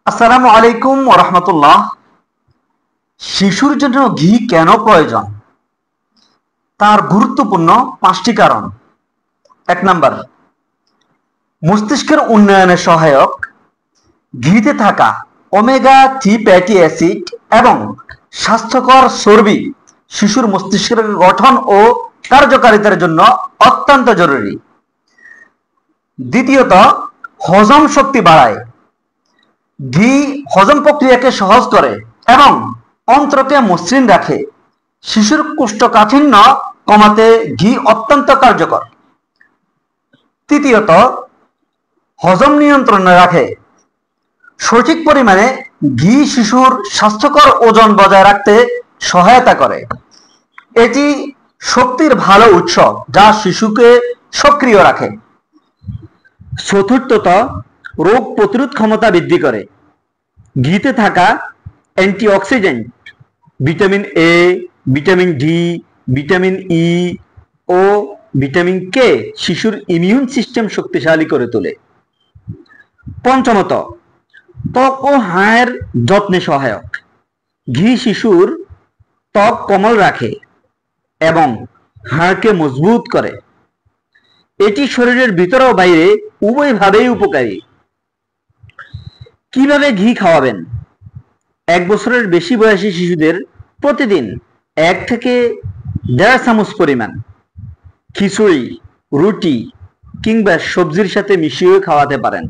আসসালামু আলাইকুম ওয়া রাহমাতুল্লাহ। শিশুর জন্য ঘি কেন প্রয়োজন? তার গুরুত্বপূর্ণ 5টি কারণ। 1 নাম্বার, মস্তিষ্কের উন্নয়নে সহায়ক। ঘিতে থাকা ওমেগা-3 ফ্যাটি অ্যাসিড এবং স্বাস্থ্যকর চর্বি শিশুর মস্তিষ্কের গঠন ও কার্যকারিতার জন্য অত্যন্ত জরুরি। দ্বিতীয়ত, হজম শক্তি বাড়ায়। ঘি হজম প্রক্রিয়াকে সহজ করে এবং অন্ত্রকে মসৃণ রাখে। শিশুর কোষ্ঠকাঠিন্য কমাতে ঘি অত্যন্ত কার্যকর। তৃতীয়ত, হজম নিয়ন্ত্রণে রাখে। সঠিক পরিমাণে ঘি শিশুর স্বাস্থ্যকর ওজন বজায় রাখতে সহায়তা করে। এটি শক্তির ভালো উৎস যা শিশুকে সক্রিয় রাখে। চতুর্থত, রোগ প্রতিরোধ ক্ষমতা বৃদ্ধি করে। ঘিতে থাকা antioxidant vitamin A, vitamin D, vitamin E ও ভিটামিন কে শিশুর ইমিউন সিস্টেম শক্তিশালী করে তোলে। পঞ্চমত, ত্বক ও হাড়ের যত্নে সহায়ক। ঘি শিশুর ত্বক কোমল রাখে এবং হাড়কে মজবুত করে। এটি শরীরের ভিতরে ও বাইরে উভয়ভাবেই উপকারী। কিভাবে ঘি খাওয়াবেন? 1 বছরের বেশি বয়সী শিশুদের প্রতিদিন 1 থেকে 1.5 চামচ পরিমাণ খিচুড়ি, রুটি কিংবা সবজির সাথে মিশিয়ে খাওয়াতে পারেন।